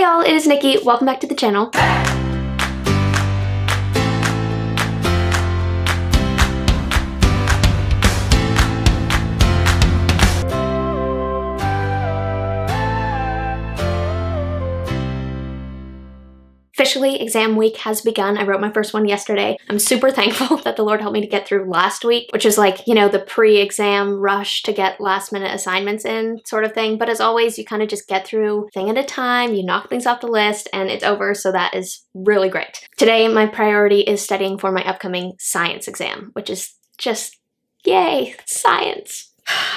Hi y'all, it is Nikki. Welcome back to the channel. Officially, exam week has begun. I wrote my first one yesterday. I'm super thankful that the Lord helped me to get through last week, which is like, you know, the pre-exam rush to get last minute assignments in sort of thing. But as always, you kind of just get through thing at a time, you knock things off the list and it's over. So that is really great. Today, my priority is studying for my upcoming science exam, which is just, yay, science.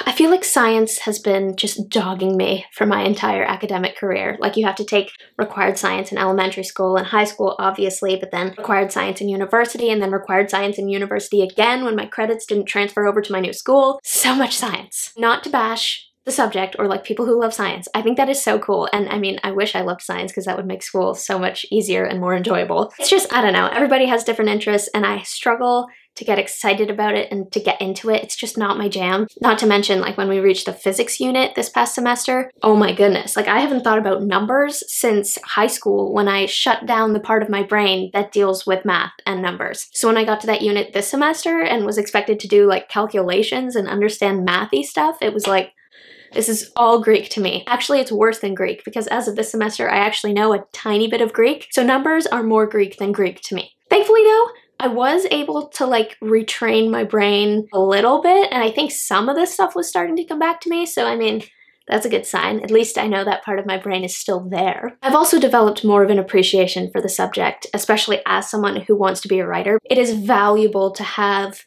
I feel like science has been just dogging me for my entire academic career. Like, you have to take required science in elementary school and high school, obviously, but then required science in university and then required science in university again when my credits didn't transfer over to my new school. So much science. Not to bash the subject or like people who love science. I think that is so cool. And I mean, I wish I loved science because that would make school so much easier and more enjoyable. It's just, I don't know, everybody has different interests and I struggle to get excited about it and to get into it. It's just not my jam. Not to mention, like, when we reached the physics unit this past semester, oh my goodness, like, I haven't thought about numbers since high school when I shut down the part of my brain that deals with math and numbers. So when I got to that unit this semester and was expected to do like calculations and understand mathy stuff, it was like, this is all Greek to me. Actually, it's worse than Greek because as of this semester, I actually know a tiny bit of Greek. So numbers are more Greek than Greek to me. Thankfully though, I was able to like retrain my brain a little bit, and I think some of this stuff was starting to come back to me, so I mean, that's a good sign. At least I know that part of my brain is still there. I've also developed more of an appreciation for the subject, especially as someone who wants to be a writer. It is valuable to have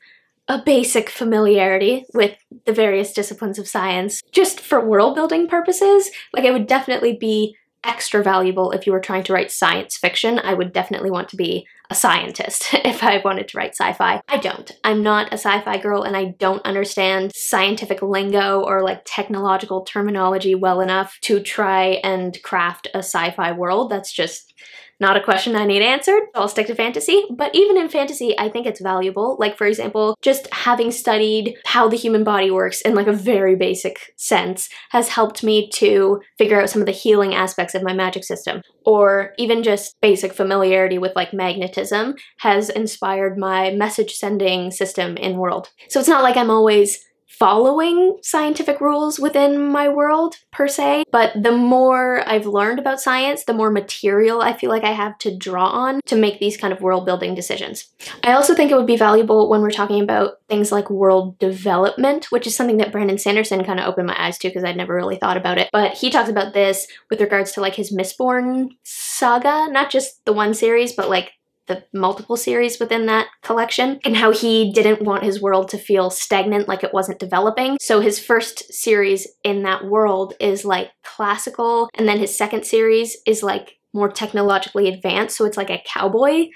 a basic familiarity with the various disciplines of science, just for world building purposes. Like, it would definitely be extra valuable if you were trying to write science fiction. I would definitely want to be a scientist if I wanted to write sci-fi. I don't. I'm not a sci-fi girl and I don't understand scientific lingo or like technological terminology well enough to try and craft a sci-fi world. That's just not a question I need answered. I'll stick to fantasy, but even in fantasy, I think it's valuable. Like, for example, just having studied how the human body works in like a very basic sense has helped me to figure out some of the healing aspects of my magic system. Or even just basic familiarity with like magnetism has inspired my message sending system in world. So it's not like I'm always following scientific rules within my world per se, but the more I've learned about science, the more material I feel like I have to draw on to make these kind of world building decisions. I also think it would be valuable when we're talking about things like world development, which is something that Brandon Sanderson kind of opened my eyes to because I'd never really thought about it. But he talks about this with regards to like his Mistborn saga, not just the one series, but like the multiple series within that collection, and how he didn't want his world to feel stagnant, like it wasn't developing. So his first series in that world is like classical, and then his second series is like more technologically advanced, so it's like a cowboy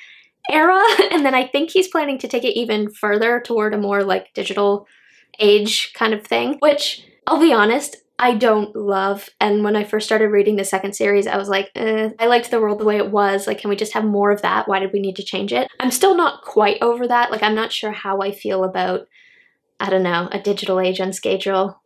era, and then I think he's planning to take it even further toward a more like digital age kind of thing, which, I'll be honest, I don't love. And when I first started reading the second series, I was like, I liked the world the way it was. Like, can we just have more of that? Why did we need to change it? I'm still not quite over that. Like, I'm not sure how I feel about, I don't know, a digital age on schedule.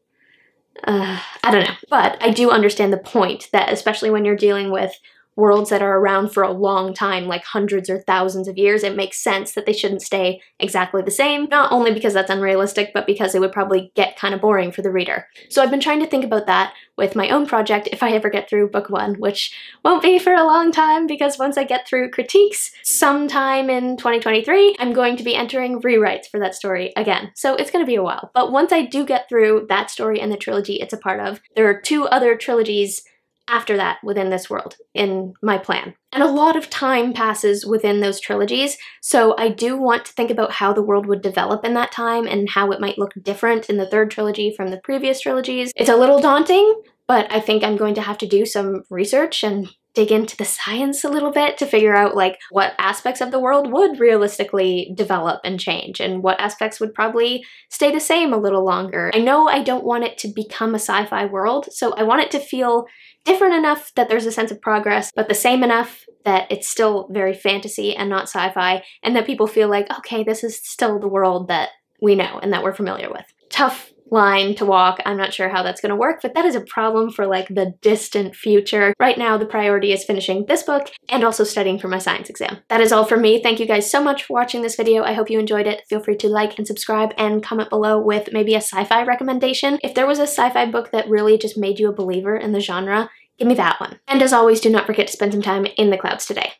I don't know. But I do understand the point that, especially when you're dealing with worlds that are around for a long time, like hundreds or thousands of years, it makes sense that they shouldn't stay exactly the same, not only because that's unrealistic, but because it would probably get kind of boring for the reader. So I've been trying to think about that with my own project if I ever get through book one, which won't be for a long time because once I get through critiques sometime in 2023, I'm going to be entering rewrites for that story again. So it's going to be a while. But once I do get through that story and the trilogy it's a part of, there are 2 other trilogies after that within this world in my plan. And a lot of time passes within those trilogies, so I do want to think about how the world would develop in that time and how it might look different in the 3rd trilogy from the previous trilogies. It's a little daunting, but I think I'm going to have to do some research and dig into the science a little bit to figure out like what aspects of the world would realistically develop and change and what aspects would probably stay the same a little longer. I know I don't want it to become a sci-fi world, so I want it to feel different enough that there's a sense of progress, but the same enough that it's still very fantasy and not sci-fi, and that people feel like, okay, this is still the world that we know and that we're familiar with. Tough line to walk. I'm not sure how that's going to work, but that is a problem for like the distant future. Right now, the priority is finishing this book and also studying for my science exam. That is all for me. Thank you guys so much for watching this video. I hope you enjoyed it. Feel free to like and subscribe and comment below with maybe a sci-fi recommendation. If there was a sci-fi book that really just made you a believer in the genre, give me that one. And as always, do not forget to spend some time in the clouds today.